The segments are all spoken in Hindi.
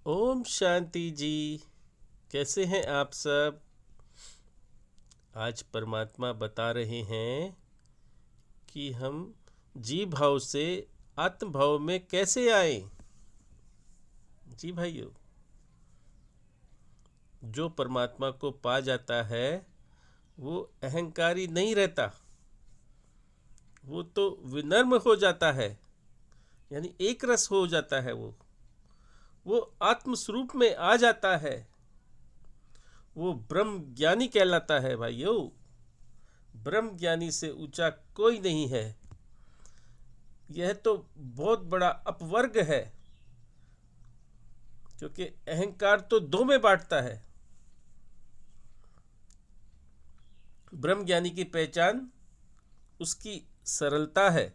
ओम शांति जी। कैसे हैं आप सब? आज परमात्मा बता रहे हैं कि हम जीव भाव से आत्म भाव में कैसे आए। जी भाइयों, जो परमात्मा को पा जाता है वो अहंकारी नहीं रहता, वो तो विनम्र हो जाता है, यानी एक रस हो जाता है। वो आत्म स्वरूप में आ जाता है, वो ब्रह्म ज्ञानी कहलाता है भाइयों। ब्रह्म ज्ञानी से ऊंचा कोई नहीं है। यह तो बहुत बड़ा अपवर्ग है, क्योंकि अहंकार तो दो में बांटता है। ब्रह्म ज्ञानी की पहचान उसकी सरलता है।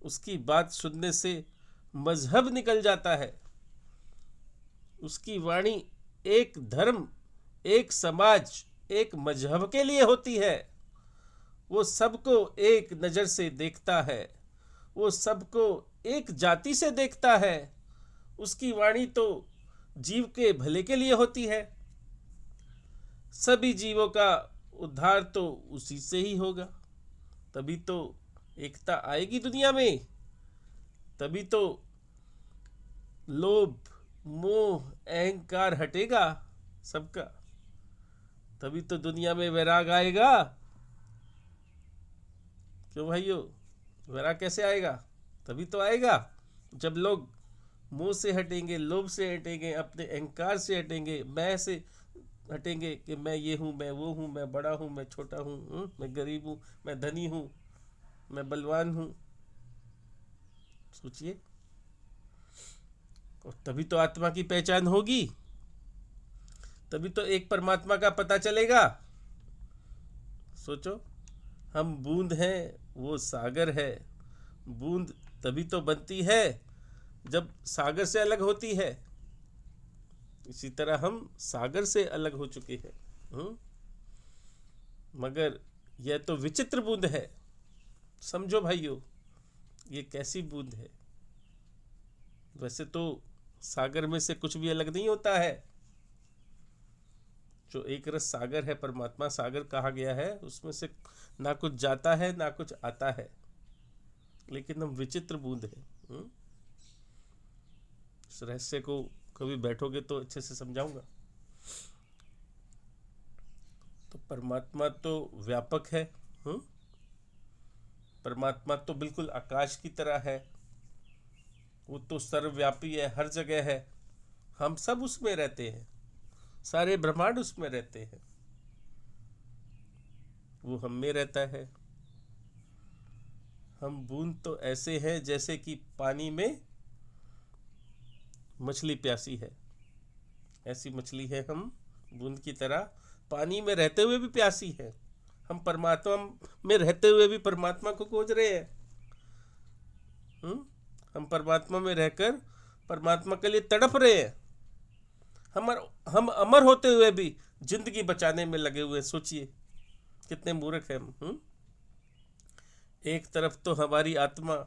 उसकी बात सुनने से मजहब निकल जाता है। उसकी वाणी एक धर्म, एक समाज, एक मजहब के लिए होती है। वो सबको एक नज़र से देखता है, वो सबको एक जाति से देखता है। उसकी वाणी तो जीव के भले के लिए होती है। सभी जीवों का उद्धार तो उसी से ही होगा। तभी तो एकता आएगी दुनिया में। तभी तो लोभ, मोह, अहंकार हटेगा सबका। तभी तो दुनिया में वैराग आएगा। क्यों भाइयों? वैराग कैसे आएगा? तभी तो आएगा जब लोग मोह से हटेंगे, लोभ से हटेंगे, अपने अहंकार से हटेंगे, मैं से हटेंगे कि मैं ये हूँ, मैं वो हूँ, मैं बड़ा हूँ, मैं छोटा हूँ, मैं गरीब हूँ, मैं धनी हूँ, मैं बलवान हूँ। सोचिए। और तभी तो आत्मा की पहचान होगी। तभी तो एक परमात्मा का पता चलेगा। सोचो, हम बूंद हैं, वो सागर है। बूंद तभी तो बनती है जब सागर से अलग होती है। इसी तरह हम सागर से अलग हो चुके हैं। मगर यह तो विचित्र बूंद है। समझो भाइयों, ये कैसी बूंद है? वैसे तो सागर में से कुछ भी अलग नहीं होता है। जो एक रस सागर है, परमात्मा सागर कहा गया है, उसमें से ना कुछ जाता है ना कुछ आता है। लेकिन हम विचित्र बूंद है। इस रहस्य को कभी बैठोगे तो अच्छे से समझाऊंगा। तो परमात्मा तो व्यापक है। परमात्मा तो बिल्कुल आकाश की तरह है। वो तो सर्वव्यापी है, हर जगह है। हम सब उसमें रहते हैं, सारे ब्रह्मांड उसमें रहते हैं। वो हम में रहता है। हम बूंद तो ऐसे हैं जैसे कि पानी में मछली प्यासी है। ऐसी मछली है हम, बूंद की तरह पानी में रहते हुए भी प्यासी है। हम परमात्मा में रहते हुए भी परमात्मा को खोज रहे हैं। हम परमात्मा में रहकर परमात्मा के लिए तड़प रहे हैं। हम अमर होते हुए भी जिंदगी बचाने में लगे हुए। सोचिए कितने मूर्ख हैं हम। एक तरफ तो हमारी आत्मा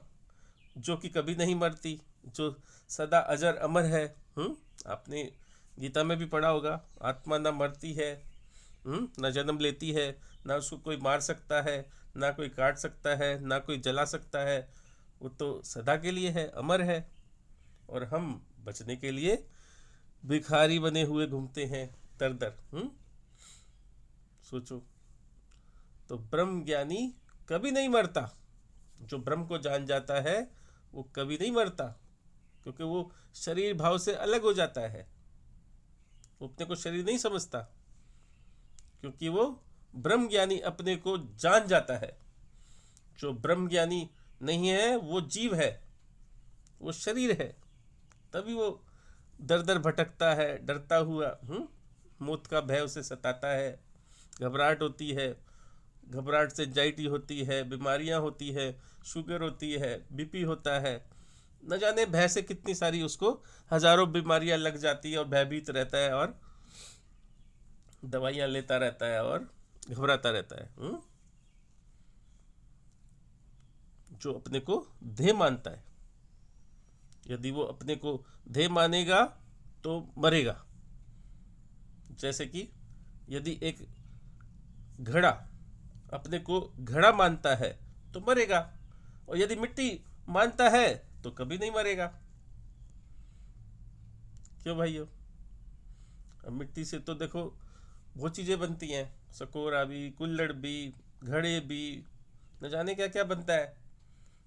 जो कि कभी नहीं मरती, जो सदा अजर अमर है। आपने गीता में भी पढ़ा होगा, आत्मा ना मरती है, ना जन्म लेती है, ना उसको कोई मार सकता है, ना कोई काट सकता है, ना कोई जला सकता है। वो तो सदा के लिए है, अमर है। और हम बचने के लिए भिखारी बने हुए घूमते हैं दर दर। सोचो। तो ब्रह्म ज्ञानी कभी नहीं मरता। जो ब्रह्म को जान जाता है वो कभी नहीं मरता, क्योंकि वो शरीर भाव से अलग हो जाता है। वो अपने को शरीर नहीं समझता, क्योंकि वो ब्रह्म ज्ञानी अपने को जान जाता है। जो ब्रह्म ज्ञानी नहीं है वो जीव है, वो शरीर है। तभी वो दर दर भटकता है, डरता हुआ। मौत का भय उसे सताता है, घबराहट होती है। घबराहट से एंजाइटी होती है, बीमारियां होती है, शुगर होती है, बीपी होता है। न जाने भय से कितनी सारी उसको हजारों बीमारियां लग जाती है, और भयभीत रहता है और दवाइयां लेता रहता है और घबराता रहता है। जो अपने को देह मानता है, यदि वो अपने को ध्येय मानेगा तो मरेगा। जैसे कि यदि एक घड़ा अपने को घड़ा मानता है तो मरेगा, और यदि मिट्टी मानता है तो कभी नहीं मरेगा। क्यों भाइयों? अब मिट्टी से तो देखो बहुत चीज़ें बनती हैं, सकोरा भी, कुल्हड़ भी, घड़े भी, न जाने क्या क्या बनता है।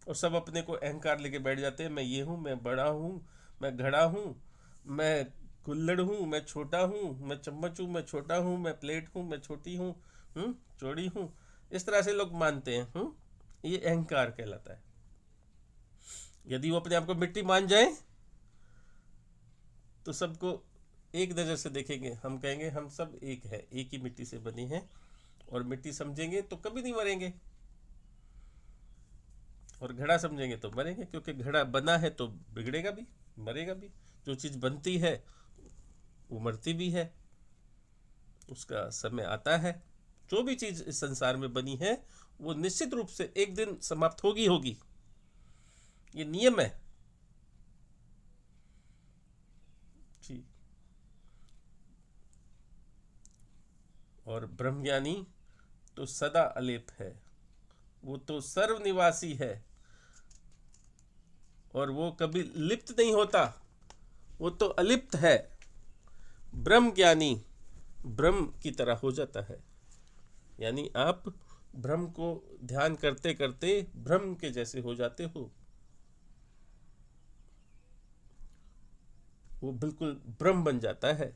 और सब अपने को अहंकार लेके बैठ जाते हैं, मैं ये हूँ, मैं बड़ा हूँ, मैं घड़ा हूँ, मैं कुल्हड़ हूँ, मैं छोटा हूँ, मैं चम्मच हूँ, मैं छोटा हूँ, मैं प्लेट हूँ, मैं छोटी हूँ, चौड़ी हूँ। इस तरह से लोग मानते हैं। ये अहंकार कहलाता है। यदि वो अपने आप को मिट्टी मान जाए तो सबको एक नज़र से देखेंगे, हम कहेंगे हम सब एक है, एक ही मिट्टी से बनी है, और मिट्टी समझेंगे तो कभी नहीं मरेंगे, और घड़ा समझेंगे तो मरेंगे, क्योंकि घड़ा बना है तो बिगड़ेगा भी, मरेगा भी। जो चीज़ बनती है वो मरती भी है, उसका समय आता है। जो भी चीज़ इस संसार में बनी है वो निश्चित रूप से एक दिन समाप्त होगी होगी, ये नियम है जी। और ब्रह्मज्ञानी तो सदा अलेप है, वो तो सर्वनिवासी है, और वो कभी लिप्त नहीं होता, वो तो अलिप्त है। ब्रह्म ज्ञानी ब्रह्म की तरह हो जाता है। यानी आप ब्रह्म को ध्यान करते करते ब्रह्म के जैसे हो जाते हो। वो बिल्कुल ब्रह्म बन जाता है,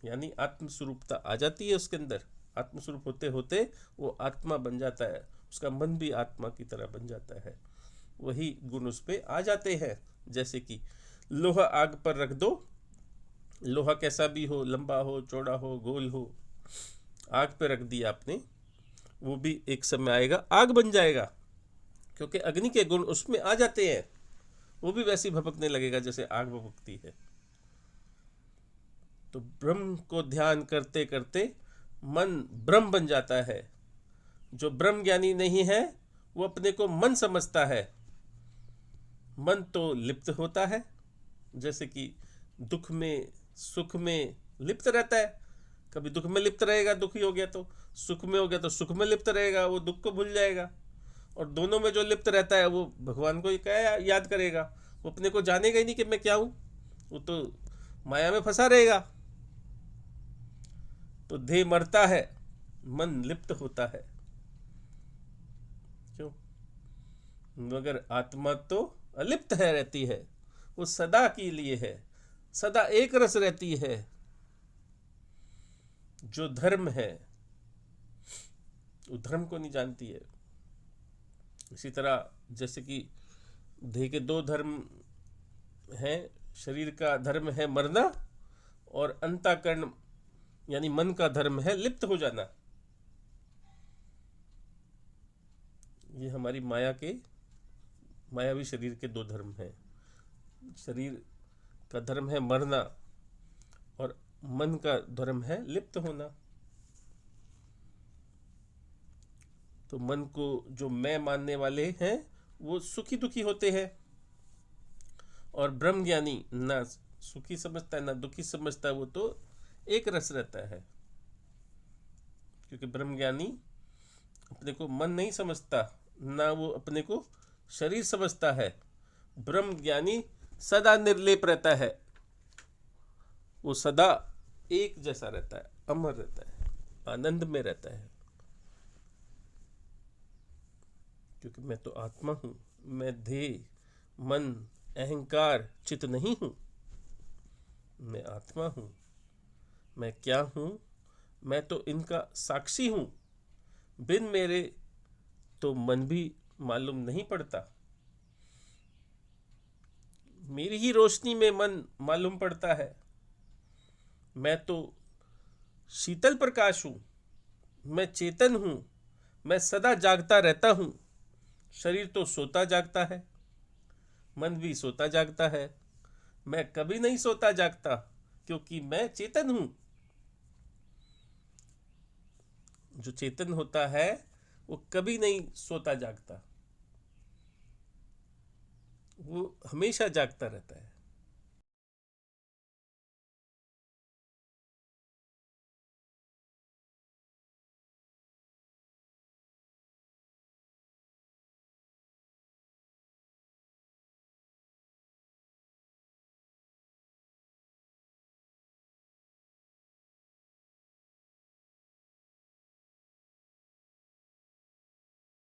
यानी आत्मस्वरूपता आ जाती है उसके अंदर। आत्मस्वरूप होते होते वो आत्मा बन जाता है, उसका मन भी आत्मा की तरह बन जाता है। वही गुण उस पे आ जाते हैं। जैसे कि लोहा आग पर रख दो, लोहा कैसा भी हो, लंबा हो, चौड़ा हो, गोल हो, आग पे रख दिया आपने, वो भी एक समय आएगा आग बन जाएगा, क्योंकि अग्नि के गुण उसमें आ जाते हैं। वो भी वैसी भपकने लगेगा जैसे आग भपकती है। तो ब्रह्म को ध्यान करते करते मन ब्रह्म बन जाता है। जो ब्रह्म ज्ञानी नहीं है वो अपने को मन समझता है। मन तो लिप्त होता है, जैसे कि दुख में सुख में लिप्त रहता है। कभी दुख में लिप्त रहेगा, दुखी हो गया, तो सुख में हो गया तो सुख में लिप्त रहेगा, वो दुख को भूल जाएगा। और दोनों में जो लिप्त रहता है वो भगवान को ही क्या याद करेगा, वो अपने को जानेगा ही नहीं कि मैं क्या हूँ, वो तो माया में फंसा रहेगा। तो देह मरता है, मन लिप्त होता है। क्यों? मगर आत्मा तो अलिप्त है, रहती है, वो सदा के लिए है, सदा एक रस रहती है। जो धर्म है वो धर्म को नहीं जानती है। इसी तरह जैसे कि देह के दो धर्म हैं, शरीर का धर्म है मरना, और अंतःकरण यानी मन का धर्म है लिप्त हो जाना। ये हमारी मायावी शरीर के दो धर्म हैं। शरीर का धर्म है मरना, और मन का धर्म है लिप्त होना। तो मन को जो मैं मानने वाले हैं वो सुखी दुखी होते हैं, और ब्रह्म ज्ञानी ना सुखी समझता है ना दुखी समझता है, वो तो एक रस रहता है। क्योंकि ब्रह्म ज्ञानी अपने को मन नहीं समझता, ना वो अपने को शरीर समझता है। ब्रह्म ज्ञानी सदा निर्लेप रहता है, वो सदा एक जैसा रहता है, अमर रहता है, आनंद में रहता है। क्योंकि मैं तो आत्मा हूँ, मैं देह मन अहंकार चित्त नहीं हूँ, मैं आत्मा हूँ। मैं क्या हूँ? मैं तो इनका साक्षी हूँ। बिन मेरे तो मन भी मालूम नहीं पड़ता, मेरी ही रोशनी में मन मालूम पड़ता है। मैं तो शीतल प्रकाश हूँ, मैं चेतन हूँ, मैं सदा जागता रहता हूँ। शरीर तो सोता जागता है, मन भी सोता जागता है, मैं कभी नहीं सोता जागता, क्योंकि मैं चेतन हूँ। जो चेतन होता है वो कभी नहीं सोता जागता, वो हमेशा जागता रहता है।